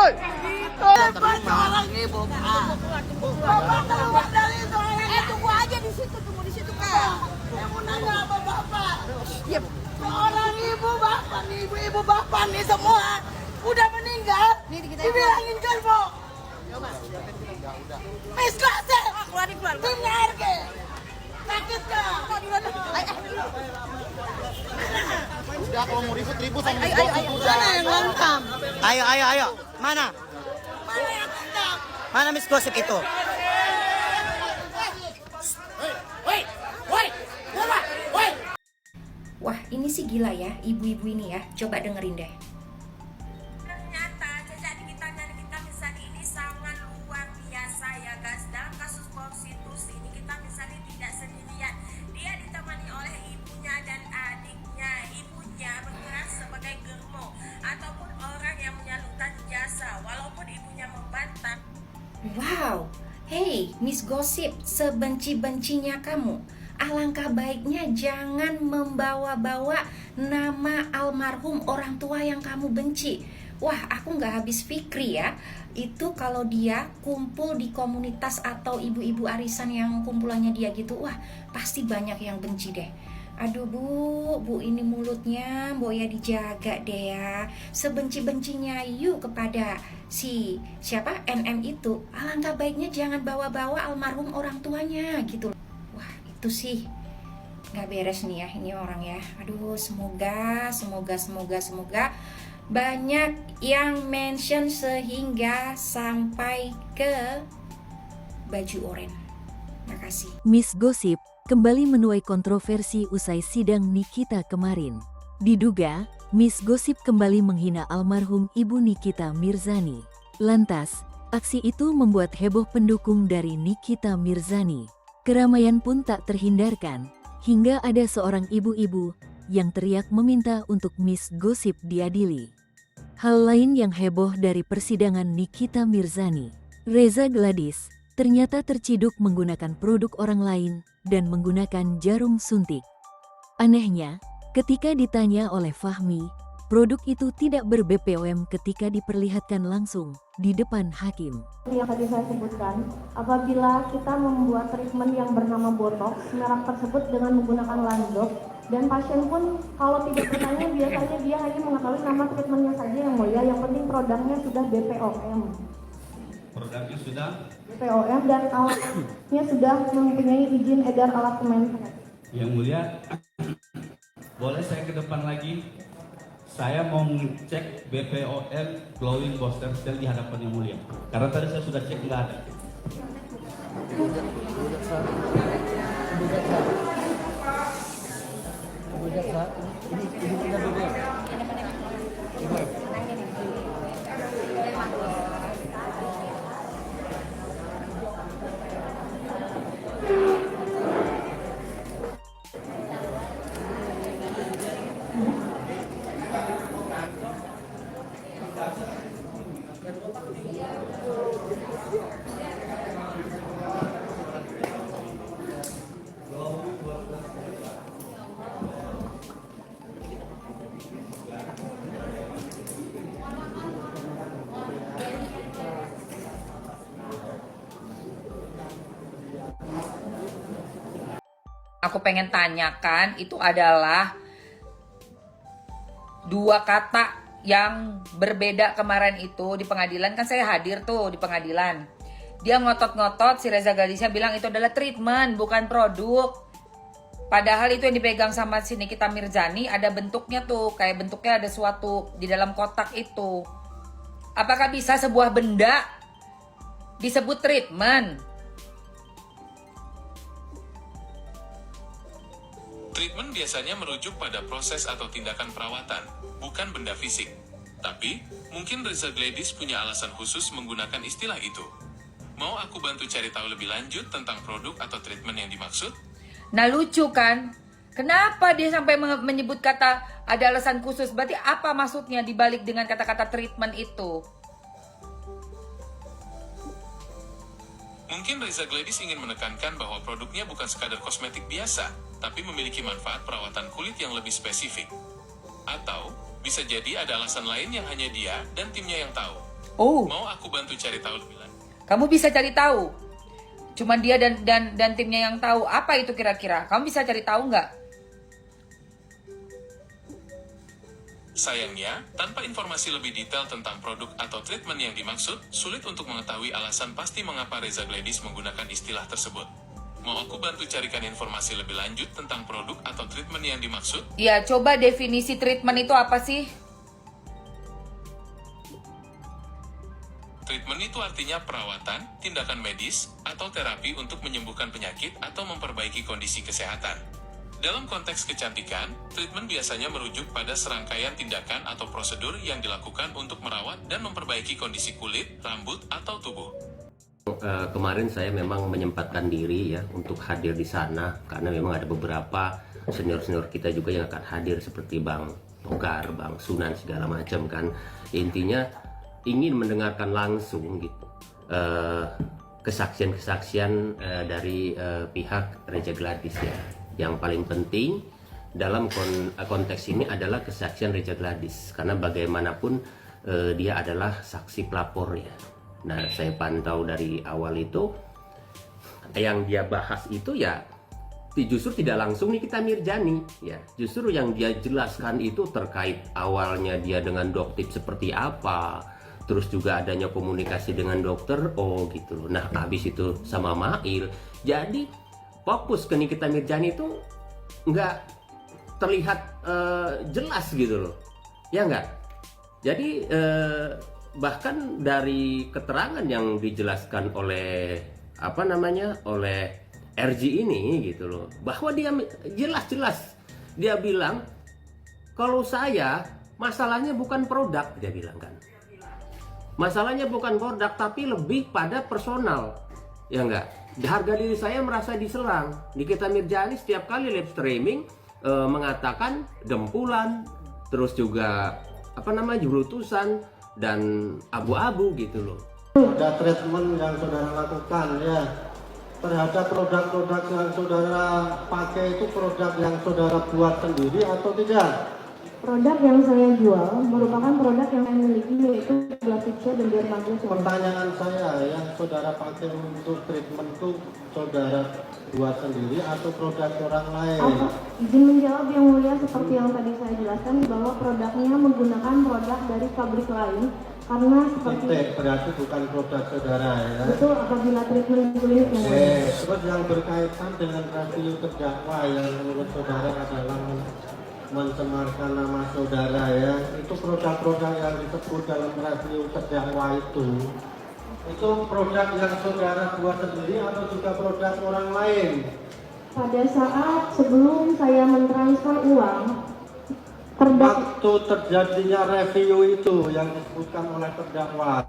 Woi. Seorang ibu. Bapak keluar dari itu. Tunggu aja di situ, tunggu di situ Kak. Saya mau nanya apa Bapak? Seorang ibu bapak nih, ibu-ibu bapak nih semua udah meninggal. Dibilangin kan Bu. Miskase. Keluar. Timnya RG. Sakit Kak. Udah kalau mau ribut sama Ayo, mana yang lengkap? Ayo. Mana? Mana yang lengkap? Mana Miss Gosip itu? Wah, ini sih gila ya, ibu-ibu ini ya. Coba dengerin deh. Ternyata jejak digital kita misalnya ini sangat luar biasa ya guys. Dalam kasus prostitusi ini kita misalnya tidak sendirian. Dia ditemani oleh ibunya dan adiknya. Ibunya bergerak sebagai germo ataupun orang yang menyalurkan jasa walaupun ibunya membantah. Wow, hey Miss Gosip, sebenci-bencinya kamu, alangkah baiknya jangan membawa-bawa nama almarhum orang tua yang kamu benci. Wah, aku nggak habis fikri ya. Itu kalau dia kumpul di komunitas atau ibu-ibu arisan yang kumpulannya dia gitu, wah pasti banyak yang benci deh. Aduh bu ini mulutnya Boya dijaga deh ya. Sebenci-bencinya yuk kepada siapa NM itu, alangkah baiknya jangan bawa-bawa almarhum orang tuanya gitu. Wah itu sih nggak beres nih ya ini orang ya. Aduh semoga banyak yang mention sehingga sampai ke baju oranye. Makasih. Miss Gosip kembali menuai kontroversi usai sidang Nikita kemarin. Diduga, Miss Gosip kembali menghina almarhum ibu Nikita Mirzani. Lantas, aksi itu membuat heboh pendukung dari Nikita Mirzani. Keramaian pun tak terhindarkan, hingga ada seorang ibu-ibu yang teriak meminta untuk Miss Gosip diadili. Hal lain yang heboh dari persidangan Nikita Mirzani, Reza Gladys ternyata terciduk menggunakan produk orang lain dan menggunakan jarum suntik. Anehnya, ketika ditanya oleh Fahmi, produk itu tidak ber-BPOM ketika diperlihatkan langsung di depan hakim. Yang tadi saya sebutkan, apabila kita membuat treatment yang bernama botox, merek tersebut dengan menggunakan landok, dan pasien pun kalau tidak bertanya biasanya dia hanya mengetahui nama treatmentnya saja yang mulia, yang penting produknya sudah BPOM. Produknya sudah BPOM dan alatnya sudah mempunyai izin edar alat Kemenkes. Yang mulia, boleh saya ke depan lagi? Saya mau cek BPOM glowing booster cell di hadapan yang mulia. Karena tadi saya sudah cek nggak ada. Aku pengen tanyakan itu adalah dua kata yang berbeda kemarin itu di pengadilan. Kan saya hadir tuh di pengadilan. Dia ngotot-ngotot, si Reza Gladysnya bilang itu adalah treatment bukan produk. Padahal itu yang dipegang sama si Nikita Mirzani ada bentuknya tuh, kayak bentuknya ada suatu di dalam kotak itu. Apakah bisa sebuah benda disebut treatment? Treatment biasanya merujuk pada proses atau tindakan perawatan, bukan benda fisik. Tapi, mungkin Reza Gladys punya alasan khusus menggunakan istilah itu. Mau aku bantu cari tahu lebih lanjut tentang produk atau treatment yang dimaksud? Nah lucu kan? Kenapa dia sampai menyebut kata ada alasan khusus? Berarti apa maksudnya dibalik dengan kata-kata treatment itu? Mungkin Reza Gladys ingin menekankan bahwa produknya bukan sekadar kosmetik biasa, tapi memiliki manfaat perawatan kulit yang lebih spesifik. Atau, bisa jadi ada alasan lain yang hanya dia dan timnya yang tahu. Oh, Mau aku bantu cari tahu lebih lanjut? kamu bisa cari tahu. Cuman dia dan timnya yang tahu. Apa itu kira-kira? Kamu bisa cari tahu nggak? Sayangnya, tanpa informasi lebih detail tentang produk atau treatment yang dimaksud, sulit untuk mengetahui alasan pasti mengapa Reza Gladys menggunakan istilah tersebut. Mau aku bantu carikan informasi lebih lanjut tentang produk atau treatment yang dimaksud? Ya, coba definisi treatment itu apa sih? Treatment itu artinya perawatan, tindakan medis, atau terapi untuk menyembuhkan penyakit atau memperbaiki kondisi kesehatan. Dalam konteks kecantikan, treatment biasanya merujuk pada serangkaian tindakan atau prosedur yang dilakukan untuk merawat dan memperbaiki kondisi kulit, rambut, atau tubuh. Kemarin saya memang menyempatkan diri ya untuk hadir di sana karena memang ada beberapa senior-senior kita juga yang akan hadir seperti Bang Togar, Bang Sunan segala macam kan. Intinya ingin mendengarkan langsung gitu kesaksian-kesaksian dari pihak Reza Gladys ya. Yang paling penting dalam konteks ini adalah kesaksian Reza Gladys karena bagaimanapun dia adalah saksi pelapor ya. Nah, saya pantau dari awal itu yang dia bahas itu ya justru tidak langsung Nikita Mirzani ya. Justru yang dia jelaskan itu terkait awalnya dia dengan dokter seperti apa, terus juga adanya komunikasi dengan dokter gitu loh. Nah, habis itu sama Mail. Jadi fokus ke Nikita Mirzani itu nggak terlihat jelas gitu loh, ya nggak? Jadi bahkan dari keterangan yang dijelaskan oleh oleh RG ini gitu loh, bahwa dia jelas-jelas dia bilang kalau saya masalahnya bukan produk, dia bilang kan, masalahnya bukan produk tapi lebih pada personal, ya nggak? Harga diri saya merasa diserang. Nikita Mirzani setiap kali live streaming mengatakan dempulan, terus juga jurutusan dan abu-abu gitu loh. Ada treatment yang saudara lakukan ya terhadap produk-produk yang saudara pakai, itu produk yang saudara buat sendiri atau tidak? Produk yang saya jual merupakan produk yang saya miliki, yaitu Blackpicture dan Dermagen. Pertanyaan saya, yang saudara pakai untuk treatment itu saudara buat sendiri atau produk orang lain? Izin menjawab yang mulia, seperti yang tadi saya jelaskan bahwa produknya menggunakan produk dari pabrik lain karena seperti berarti bukan produk saudara ya? Betul, apabila treatment klinik yang terus yang berkaitan dengan rasio terdakwa yang menurut saudara adalah mencemarkan nama saudara ya, itu produk-produk yang disebut dalam rasio terdakwa itu produk yang saudara buat sendiri atau juga produk orang lain? Pada saat sebelum saya mentransfer uang, waktu terjadinya review itu yang disebutkan oleh terdakwa,